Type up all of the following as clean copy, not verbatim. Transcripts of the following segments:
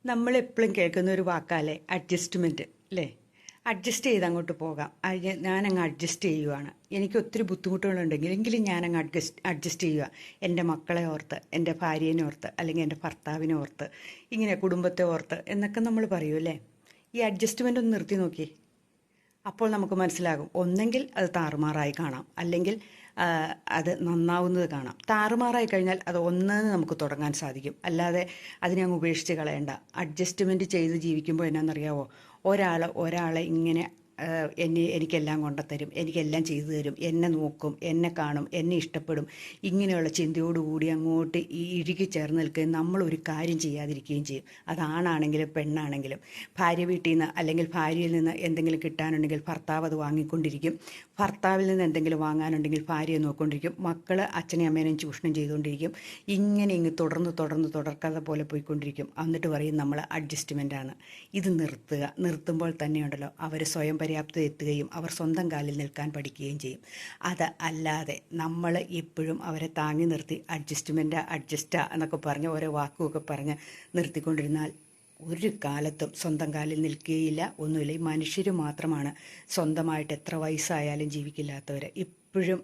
നമ്മളെപ്പോഴും കേൾക്കുന്ന ഒരു വാക്കാലേ അഡ്ജസ്റ്റ്മെൻറ്റ് അല്ലേ? അഡ്ജസ്റ്റ് ചെയ്ത് അങ്ങോട്ട് പോകാം. ഞാനങ്ങ് അഡ്ജസ്റ്റ് ചെയ്യുവാണ്. എനിക്ക് ഒത്തിരി ബുദ്ധിമുട്ടുകളുണ്ടെങ്കിൽ എങ്കിലും ഞാനങ്ങ് അഡ്ജസ്റ്റ് ചെയ്യുക. എൻ്റെ മക്കളെ ഓർത്ത്, എൻ്റെ ഭാര്യേനെ ഓർത്ത്, അല്ലെങ്കിൽ എൻ്റെ ഭർത്താവിനെ ഓർത്ത്, ഇങ്ങനെ കുടുംബത്തെ ഓർത്ത് എന്നൊക്കെ നമ്മൾ പറയും അല്ലേ? ഈ അഡ്ജസ്റ്റ്മെൻ്റ് ഒന്ന് നിർത്തി നോക്കി. അപ്പോൾ നമുക്ക് മനസ്സിലാകും, ഒന്നെങ്കിൽ അത് താറുമാറായി കാണാം, അല്ലെങ്കിൽ അത് നന്നാവുന്നത് കാണാം. താറുമാറായി കഴിഞ്ഞാൽ അത് ഒന്നെന്ന് നമുക്ക് തുടങ്ങാൻ സാധിക്കും. അല്ലാതെ അതിനെ അങ്ങ് ഉപേക്ഷിച്ച് കളയണ്ട. അഡ്ജസ്റ്റ്മെൻറ്റ് ചെയ്ത് ജീവിക്കുമ്പോൾ എന്നാണെന്നറിയാവോ, ഒരാളെ ഇങ്ങനെ എനിക്കെല്ലാം കൊണ്ടുത്തരും, എനിക്കെല്ലാം ചെയ്തു തരും, എന്നെ നോക്കും, എന്നെ കാണും, എന്നെ ഇഷ്ടപ്പെടും, ഇങ്ങനെയുള്ള ചിന്തയോടുകൂടി അങ്ങോട്ട് ഇഴുകി ചേർന്ന് നിൽക്കുകയും നമ്മളൊരു കാര്യം ചെയ്യാതിരിക്കുകയും ചെയ്യും. അതാണാണെങ്കിലും പെണ്ണാണെങ്കിലും. ഭാര്യ വീട്ടിൽ നിന്ന് അല്ലെങ്കിൽ ഭാര്യയിൽ നിന്ന് എന്തെങ്കിലും കിട്ടാനുണ്ടെങ്കിൽ ഭർത്താവ് അത് വാങ്ങിക്കൊണ്ടിരിക്കും. ഭർത്താവിൽ നിന്ന് എന്തെങ്കിലും വാങ്ങാനുണ്ടെങ്കിൽ ഭാര്യയെ നോക്കിക്കൊണ്ടിരിക്കും. മക്കൾ അച്ഛനെയും അമ്മേനെയും ചൂഷണം ചെയ്തുകൊണ്ടിരിക്കും. ഇങ്ങനെ തുടർക്കഥ പോലെ പോയിക്കൊണ്ടിരിക്കും. എന്നിട്ട് പറയും നമ്മൾ അഡ്ജസ്റ്റ്മെൻറ്റാണ്. ഇത് നിർത്തുമ്പോൾ തന്നെയുണ്ടല്ലോ അവർ സ്വയം പര്യാപ്തത എത്തുകയും അവർ സ്വന്തം കാലിൽ നിൽക്കാൻ പഠിക്കുകയും ചെയ്യും. അത് അല്ലാതെ നമ്മൾ എപ്പോഴും അവരെ താങ്ങി നിർത്തി അഡ്ജസ്റ്റാ എന്നൊക്കെ പറഞ്ഞ് ഓരോ വാക്കുമൊക്കെ പറഞ്ഞ് നിർത്തിക്കൊണ്ടിരുന്നാൽ ഒരു കാലത്തും സ്വന്തം കാലിൽ നിൽക്കുകയില്ല. ഒന്നുമില്ല. ഈ മനുഷ്യർ മാത്രമാണ് സ്വന്തമായിട്ട് എത്ര വയസ്സായാലും ജീവിക്കില്ലാത്തവർ. ഇപ്പോഴും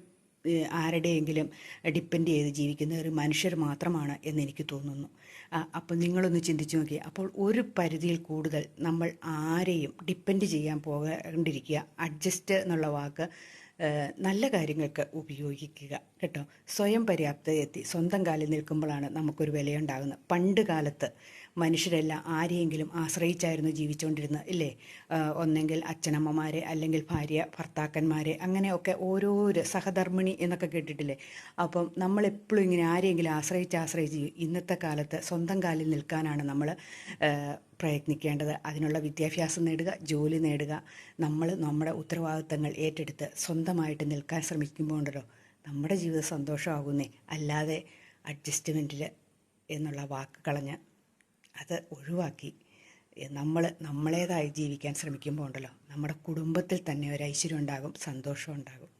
ആരുടെയെങ്കിലും ഡിപ്പെൻഡ് ചെയ്ത് ജീവിക്കുന്ന ഒരു മനുഷ്യർ മാത്രമാണ് എന്നെനിക്ക് തോന്നുന്നു. അപ്പോൾ നിങ്ങളൊന്ന് ചിന്തിച്ച് നോക്കി. അപ്പോൾ ഒരു പരിധിയിൽ കൂടുതൽ നമ്മൾ ആരെയും ഡിപ്പെൻഡ് ചെയ്യാൻ പോകാണ്ടിരിക്കുക. അഡ്ജസ്റ്റ് എന്നുള്ള വാക്ക് നല്ല കാര്യങ്ങൾക്ക് ഉപയോഗിക്കുക കേട്ടോ. സ്വയം പര്യാപ്തതയെത്തി സ്വന്തം കാലിൽ നിൽക്കുമ്പോഴാണ് നമുക്കൊരു വിലയുണ്ടാകുന്നത്. പണ്ട് കാലത്ത് മനുഷ്യരെല്ലാം ആരെയെങ്കിലും ആശ്രയിച്ചായിരുന്നു ജീവിച്ചുകൊണ്ടിരുന്നത് ഇല്ലേ? ഒന്നെങ്കിൽ അച്ഛനമ്മമാരെ, അല്ലെങ്കിൽ ഭാര്യ ഭർത്താക്കന്മാരെ, അങ്ങനെയൊക്കെ ഓരോരോ സഹധർമ്മിണി എന്നൊക്കെ കേട്ടിട്ടില്ലേ? അപ്പം നമ്മളെപ്പോഴും ഇങ്ങനെ ആരെയെങ്കിലും ആശ്രയിച്ച് ഇന്നത്തെ കാലത്ത് സ്വന്തം കാലിൽ നിൽക്കാനാണ് നമ്മൾ പ്രയത്നിക്കേണ്ടത്. അതിനുള്ള വിദ്യാഭ്യാസം നേടുക, ജോലി നേടുക. നമ്മൾ നമ്മുടെ ഉത്തരവാദിത്തങ്ങൾ ഏറ്റെടുത്ത് സ്വന്തമായിട്ട് നിൽക്കാൻ ശ്രമിക്കുമ്പോൾ ഉണ്ടല്ലോ നമ്മുടെ ജീവിതം സന്തോഷമാകുന്നേ. അല്ലാതെ അഡ്ജസ്റ്റ്മെൻറ്റിൽ എന്നുള്ള വാക്ക് കളഞ്ഞ് അത് ഒഴിവാക്കി നമ്മളേതായി ജീവിക്കാൻ ശ്രമിക്കുമ്പോൾ ഉണ്ടല്ലോ നമ്മുടെ കുടുംബത്തിൽ തന്നെ ഒരു ഐശ്വര്യം ഉണ്ടാകും, സന്തോഷം ഉണ്ടാകും.